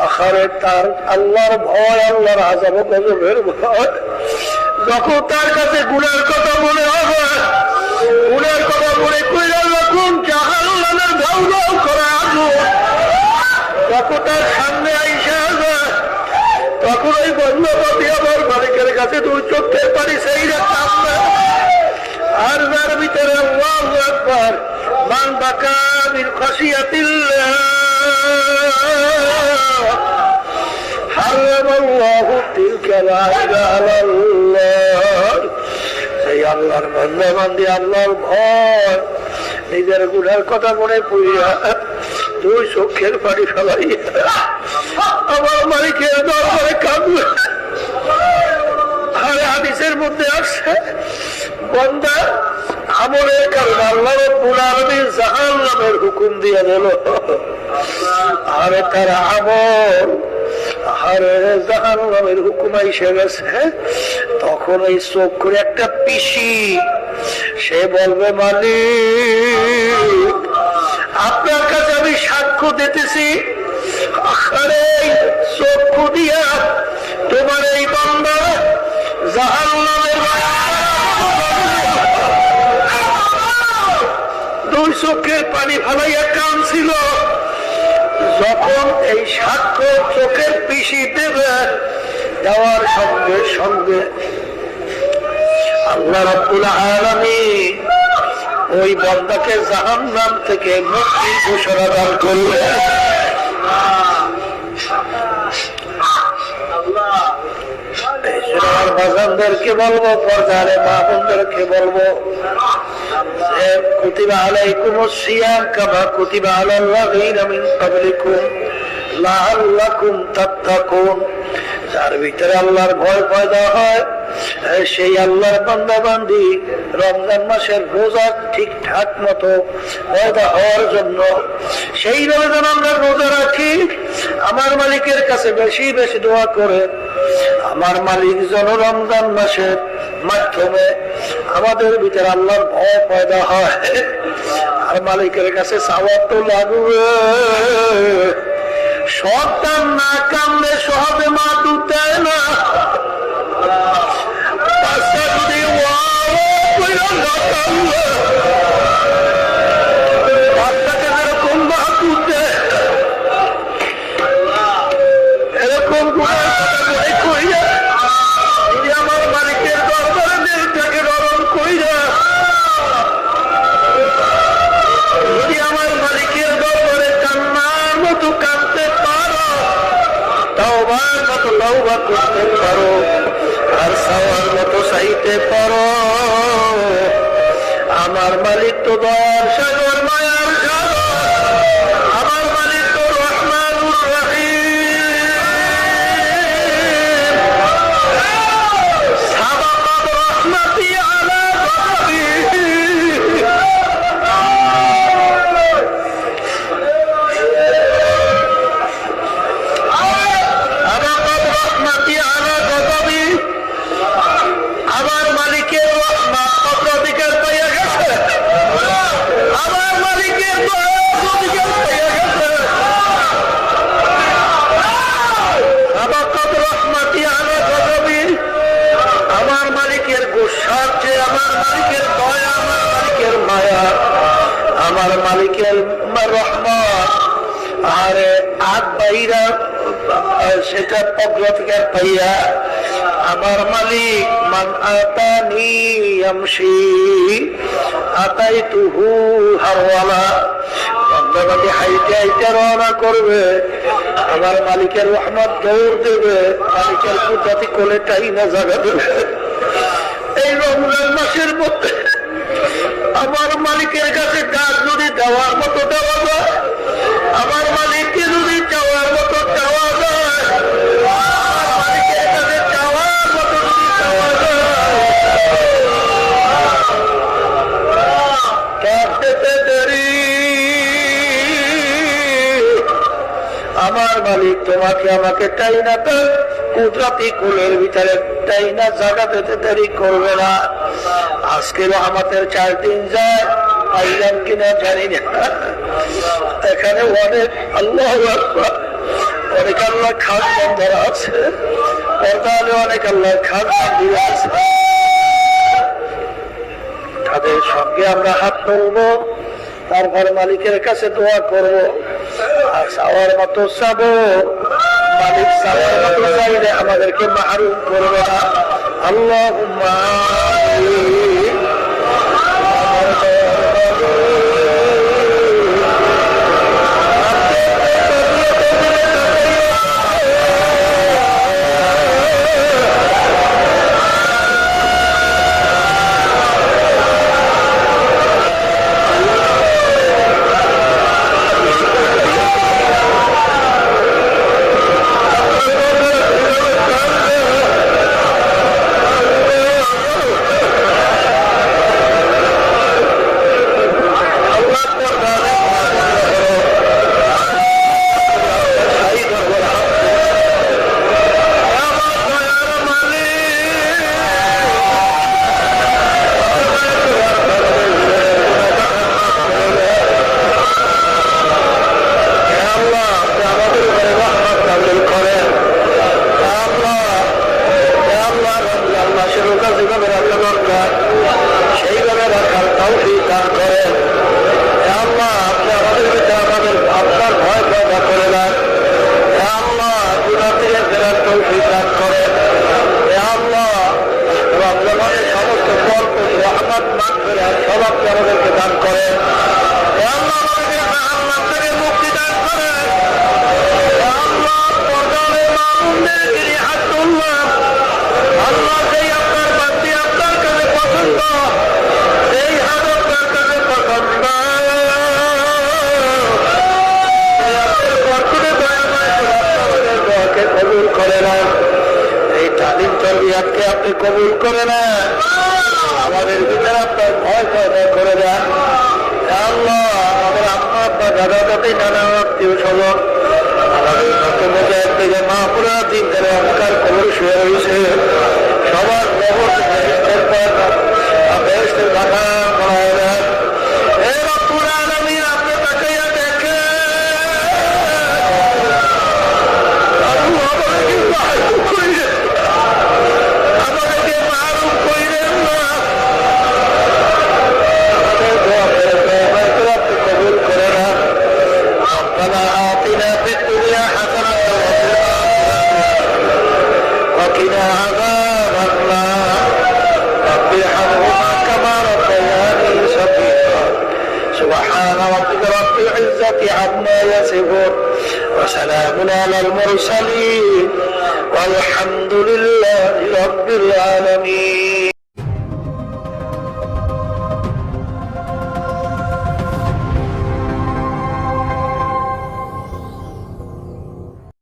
আখারে তার আল্লাহর ভয়, আল্লাহর আযাব গজবের ভয়। যখন তার কাছে গুনার কথা মনে হবে, গুনার কথা মনে কইরা যখন জাহান্নামের ঢাউ ঢাউ করে আগুন যখন তার সামনে আইসা যায়, তখন ওই বন্ধপতি আমার মালিকের কাছে দুই চোখের পানি সেইরা কাঁদবে। আর যার ভিতরে আল্লাহু আকবার, মান বাকা মিন খাশিয়াতিল্লাহ হারামাল্লাহু তিলকা আলাইহা আলাল্লাহ। সেই আল্লাহর বান্দা বান্দি আল্লাহর ভয়, নিজের গুনার কথা মনে পড়িয়া দুই চোখের পানি ফেলাইয়া আমার মালিকের দরবারে কাঁদবে। আর হাদিসের মধ্যে আসছে, বান্দা আমলের কারণে আল্লাহ রাব্বুল আলামিন জাহান্নামের হুকুম দিয়ে দিল। আরে তার আমল আরে জাহান্নামের হুকুম এসে গেছে। তখন এই চোখ করে একটা পিসি সে বলবে, মালিক আপনার কাছে আমি সাক্ষ্য দিতেছি, আরে চক্ষু দিয়া তোমার এই বান্দা জাহান্নামের দুই চোখের পানি ফেলাইয়া কাঁদছিল। যখন এই সাক্ষ্য চোখের পিসি দেবে, দেওয়ার সঙ্গে সঙ্গে আল্লাহ রাব্বুল আলামিন ওই বান্দাকে জাহান্নাম থেকে মুক্তি ঘোষণা দান করবে। আমার বাজানদেরকে বলবো, পর্দারে মা বোনদেরকে বলবো, কুতিবা আলাইকুমুস সিয়াম কামা কুতিবা আলাল্লাযীনা মিন ক্বাবলিকুম লাআল্লাকুম তাত্তাকুন। যার ভিতরে আল্লাহর ভয় পয়দা হয়, সেই আল্লাহর বান্দা বান্দি রমজান মাসের রোজা ঠিকঠাক মতো পয়দা হওয়ার জন্য সেইভাবে যেন আমরা রোজা রাখি। আমার মালিকের কাছে বেশি বেশি দোয়া করে আমার মালিক যেন রমজান মাসের মাধ্যমে আমাদের ভিতরে আল্লাহর ভয় পয়দা হয়। আর মালিকের কাছে চাওয়া তো লাগবে। সন্তান না কামলে সহজে মা দুধ দেয় না। বাচ্চাকে যেরকম মা দুধ দেয়, এরকম কইরা আমার মালিকের দরবারে দিলটাকে নরম কইরা যদি আমার মালিকের দরবারে কান্নার মতো কাঁদতে পারো, তাওবার মতো তওবা করতে পারো, আর চাওয়ার মতো চাইতে পারো, আমার মালিক তো দয়ার সাগর, মায়ার সাগর। আমার মালিক তো রহমানুর রহিম। সাবাকাত রহমাতি আলা গযবি। আমার মালিকের রহমত অগ্রাধিকার পাইয়া গেছে, আমার মালিকের অগ্রাধিকার পাইয়া গেছে। আমার মালিকের গুসার চেয়ে আমার মালিকের দয়া, আমার মালিকের মায়া, আমার মালিকের রহমত আরে আগ বাইরা সেটা অগ্রাধিকার পাইয়া আমার মালিক মান আতানি ইয়ামশি আতাইতুহু হাওয়ালা। বান্দাবান্দি হাইটে হাইটে রওনা করবে, আমার মালিকের রহমত দৌড় দেবে, মালিকের কুদরতি কোলেটাই না জায়গা দেবে। এই রমজান মাসের মধ্যে আমার মালিকের কাছে ডাক যদি দেওয়ার মতো দেওয়া যায়, আমার মালিককে যদি চাওয়ার মতো চাওয়া যায়, আমার মালিকের কাছে চাওয়ার মতো যদি চাওয়া যায়, দেরি আমার মালিক তোমাকে আমাকে তাই না তো কুদরতি কোলের ভিতরে তাই না জায়গা পেতে দেরি করবে না। আজকে আমাদের 4 দিন যায়, পাইলাম কিনা জানি না। এখানে অনেক আল্লাহু আকবার, অনেক আল্লাহ আল্লাহ খাস বন্ধরা আছে, তাহলে অনেক আল্লাহ খাস বন্ধুরা আছে, তাদের সঙ্গে আমরা হাত তুলবো, তারপর মালিকের কাছে দোয়া করবো, আর চাওয়ার মতো চাবো। মালিক চাওয়ার মতো চাইলে আমাদেরকে মাহরুম করবে না। আল্লাহুম্মা আমিন। আপনি কবুল করে না, আমাদের ভিতরে আপনার ভয় পয়দা করে দেন। আল্লাহ আমাদের আম্মা আব্বা দাদা দাদি নানা আত্মীয় স্বজন আমাদের মুজাহিদ থেকে মাহপুরা দিন ধরে অন্ধকার কবর শুয়ে রয়েছে, সবার কবর বেহেশতের ভাষা করা দেন। হে রব্বুল আলামিন, আপনি তাকাইয়া দেখেন আমাদেরকে মারুফ কইরেন না, আমাদের দোয়া করে কবুল করে না। ربنا آتنا في الدنيا حسنة وقنا عذاب النار رب ارحمهما كما ربياني صغيرا سبحان ربك رب العزة عما يصفون وسلام على المرسلين والحمد لله رب العالمين.